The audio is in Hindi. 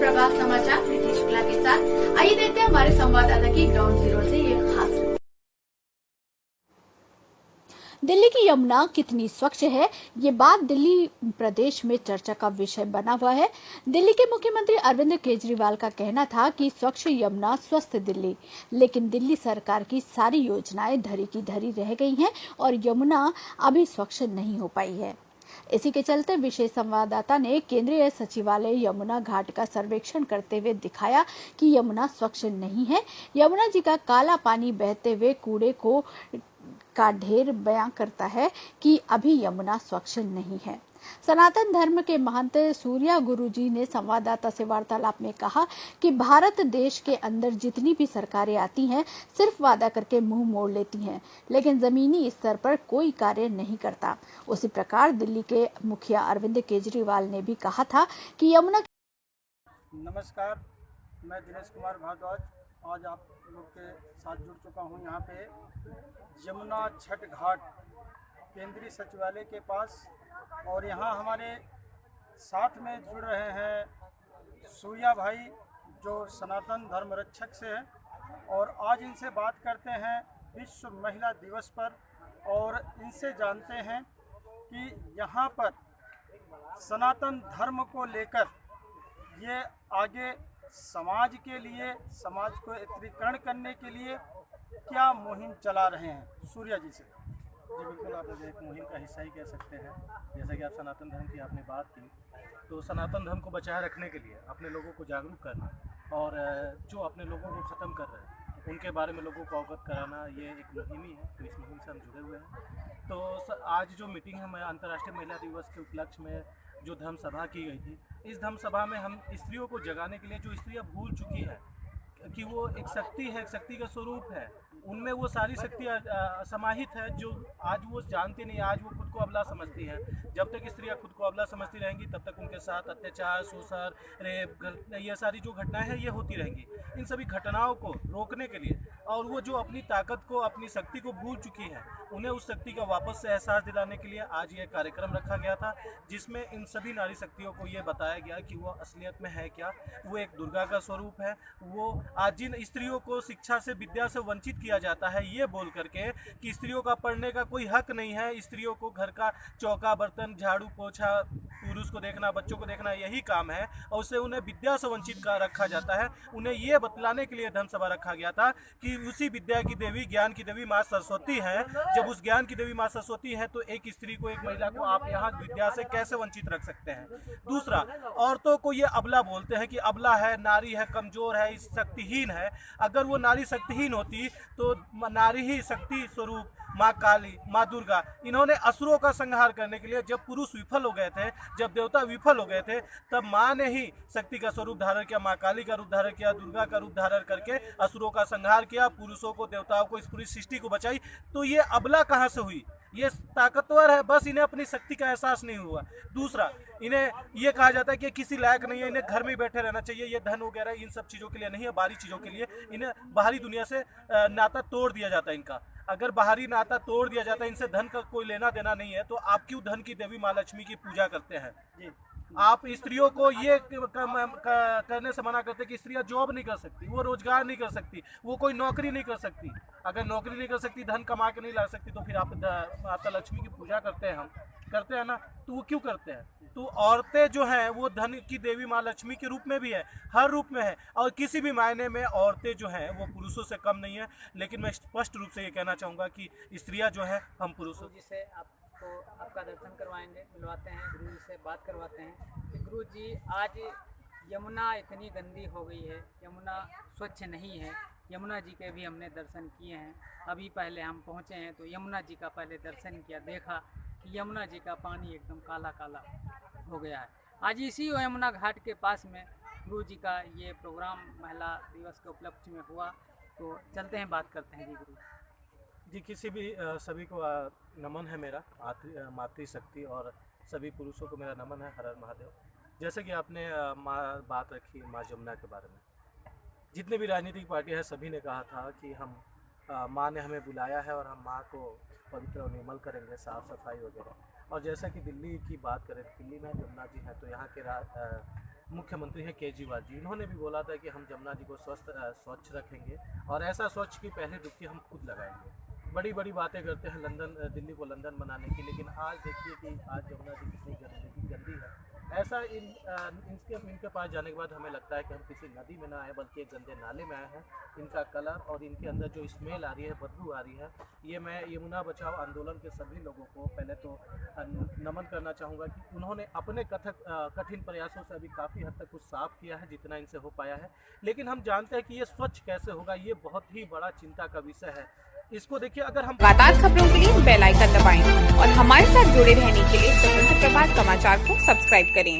प्रभात समाचार प्रीति शुक्ला के साथ। आइए देखते हैं हमारे संवाददाता की ग्राउंड जीरो से ये खास रिपोर्ट। दिल्ली की यमुना कितनी स्वच्छ है, ये बात दिल्ली प्रदेश में चर्चा का विषय बना हुआ है। दिल्ली के मुख्यमंत्री अरविंद केजरीवाल का कहना था कि स्वच्छ यमुना स्वस्थ दिल्ली, लेकिन दिल्ली सरकार की सारी योजनाएं धरी की धरी रह गई हैं और यमुना अभी स्वच्छ नहीं हो पाई है। इसी के चलते विशेष संवाददाता ने केंद्रीय सचिवालय यमुना घाट का सर्वेक्षण करते हुए दिखाया कि यमुना स्वच्छ नहीं है। यमुना जी का काला पानी बहते हुए कूड़े का ढेर बयां करता है कि अभी यमुना स्वच्छ नहीं है। सनातन धर्म के महंत सूर्या गुरुजी ने संवाददाता से वार्तालाप में कहा कि भारत देश के अंदर जितनी भी सरकारें आती हैं सिर्फ वादा करके मुंह मोड़ लेती हैं, लेकिन जमीनी स्तर पर कोई कार्य नहीं करता। उसी प्रकार दिल्ली के मुखिया अरविंद केजरीवाल ने भी कहा था कि यमुना। नमस्कार, मैं दिनेश कुमार भारद्वाज आज आप लोग के साथ जुड़ चुका हूं यहाँ पे यमुना छठ घाट केंद्रीय सचिवालय के पास। और यहाँ हमारे साथ में जुड़ रहे हैं सूर्या भाई जो सनातन धर्म रक्षक से हैं, और आज इनसे बात करते हैं विश्व महिला दिवस पर और इनसे जानते हैं कि यहाँ पर सनातन धर्म को लेकर ये आगे समाज के लिए, समाज को एकत्रीकरण करने के लिए क्या मुहिम चला रहे हैं। सूर्या जी से। जी बिल्कुल, आप मुझे एक मुहिम का हिस्सा ही कह सकते हैं। जैसे कि आप सनातन धर्म की आपने बात की, तो सनातन धर्म को बचाए रखने के लिए अपने लोगों को जागरूक करना और जो अपने लोगों को ख़त्म कर रहे हैं उनके बारे में लोगों को अवगत कराना, ये एक मुहिम ही है। तो इस मुहिम से हम जुड़े हुए हैं। तो आज जो मीटिंग है अंतर्राष्ट्रीय महिला दिवस के उपलक्ष्य में जो धर्म सभा की गई थी, इस धर्म सभा में हम स्त्रियों को जगाने के लिए, जो स्त्रियाँ भूल चुकी है कि वो एक शक्ति है, एक शक्ति का स्वरूप है, उनमें वो सारी शक्ति समाहित है जो आज वो जानती नहीं। आज वो खुद को अबला समझती है। जब तक स्त्रियां खुद को अबला समझती रहेंगी तब तक उनके साथ अत्याचार, शोषण, रेप, ये सारी जो घटनाएं हैं ये होती रहेंगी। इन सभी घटनाओं को रोकने के लिए और वो जो अपनी ताकत को, अपनी शक्ति को भूल चुकी है, उन्हें उस शक्ति का वापस से एहसास दिलाने के लिए आज ये कार्यक्रम रखा गया था, जिसमें इन सभी नारी शक्तियों को ये बताया गया कि वो असलियत में है क्या। वो एक दुर्गा का स्वरूप है। वो आज जिन स्त्रियों को शिक्षा से, विद्या से वंचित किया जाता है ये बोल करके कि स्त्रियों का पढ़ने का कोई हक नहीं है, स्त्रियों को घर का चौका बर्तन, झाड़ू पोछा, पुरुष को देखना, बच्चों को देखना यही काम है, और उससे उन्हें विद्या से वंचित कर रखा जाता है। उन्हें ये बतलाने के लिए धर्म सभा रखा गया था कि उसी विद्या की देवी, ज्ञान की देवी माँ सरस्वती है। जब उस ज्ञान की देवी माँ सरस्वती है तो एक स्त्री को, एक महिला को आप यहाँ विद्या से कैसे वंचित रख सकते हैं। दूसरा, औरतों को ये अबला बोलते हैं कि अबला है, नारी है, कमजोर है, शक्तिहीन है। अगर वो नारी शक्तिहीन होती तो नारी ही शक्ति स्वरूप माँ काली, माँ दुर्गा, इन्होंने असुरों का संहार करने के लिए, जब पुरुष विफल हो गए थे, जब देवता विफल हो गए थे, तब माँ ने ही शक्ति का स्वरूप धारण किया, माँ काली का रूप धारण किया, दुर्गा का रूप धारण करके असुरों का संहार किया, पुरुषों को, देवताओं को, इस पूरी सृष्टि को बचाई। तो ये अबला कहाँ से हुई? ये ताकतवर है, बस इन्हें अपनी शक्ति का एहसास नहीं हुआ। दूसरा, इन्हें ये कहा जाता है कि किसी लायक नहीं है, इन्हें घर में बैठे रहना चाहिए, ये धन वगैरह इन सब चीज़ों के लिए नहीं है, बाहरी चीज़ों के लिए। इन्हें बाहरी दुनिया से नाता तोड़ दिया जाता है इनका। अगर बाहरी नाता तोड़ दिया जाता है, इनसे धन का कोई लेना देना नहीं है, तो आप क्यों धन की देवी माँ लक्ष्मी की पूजा करते हैं? जी, आप स्त्रियों को ये करने से मना करते कि स्त्रियां जॉब नहीं कर सकती, वो रोजगार नहीं कर सकती, वो कोई नौकरी नहीं कर सकती। अगर नौकरी नहीं कर सकती, धन कमा के नहीं ला सकती, तो फिर आप माता लक्ष्मी की पूजा करते हैं, हम करते हैं ना, तो वो क्यों करते हैं? तो औरतें जो हैं वो धन की देवी माँ लक्ष्मी के रूप में भी है, हर रूप में है, और किसी भी मायने में औरतें जो हैं वो पुरुषों से कम नहीं है। लेकिन मैं स्पष्ट रूप से ये कहना चाहूँगा कि स्त्रियाँ जो हैं हम पुरुषों जिसे आपको आपका दर्शन करवाएंगे, मिलवाते हैं, गुरु जी से बात करवाते हैं कि गुरु जी आज यमुना इतनी गंदी हो गई है, यमुना स्वच्छ नहीं है। यमुना जी के भी हमने दर्शन किए हैं, अभी पहले हम पहुँचे हैं तो यमुना जी का पहले दर्शन किया, देखा कि यमुना जी का पानी एकदम काला काला हो गया है। आज इसी यमुना घाट के पास में गुरु जी का ये प्रोग्राम महिला दिवस के उपलक्ष्य में हुआ, तो चलते हैं, बात करते हैं। जी गुरु जी, सभी को नमन है मेरा, मातृशक्ति, और सभी पुरुषों को मेरा नमन है। हर हर महादेव। जैसे कि आपने बात रखी माँ जमुना के बारे में, जितने भी राजनीतिक पार्टी है सभी ने कहा था कि हम माँ ने हमें बुलाया है और हम माँ को पवित्र और निर्मल करेंगे, साफ़ सफाई वगैरह। और जैसा कि दिल्ली की बात करें, दिल्ली में जमुना जी हैं, तो यहाँ के मुख्यमंत्री हैं केजरीवाल जी, इन्होंने भी बोला था कि हम जमुना जी को स्वच्छ रखेंगे और ऐसा स्वच्छ की पहली डुबकी हम खुद लगाएंगे। बड़ी बड़ी बातें करते हैं दिल्ली को लंदन बनाने की, लेकिन आज देखिए कि आज जमुना जी कितनी गंदी है। ऐसा इनके पास जाने के बाद हमें लगता है कि हम किसी नदी में ना आए बल्कि एक गंदे नाले में आए हैं। इनका कलर और इनके अंदर जो स्मेल आ रही है, बदबू आ रही है, ये मैं यमुना बचाओ आंदोलन के सभी लोगों को पहले तो नमन करना चाहूँगा कि उन्होंने अपने कठिन प्रयासों से अभी काफ़ी हद तक कुछ साफ किया है जितना इनसे हो पाया है। लेकिन हम जानते हैं कि ये स्वच्छ कैसे होगा, ये बहुत ही बड़ा चिंता का विषय है। इसको देखिए, अगर हम लगातार खबरों के लिए बेल आइकन दबाएं और हमारे साथ जुड़े रहने के लिए स्वतंत्र प्रभात समाचार को सब्सक्राइब करें।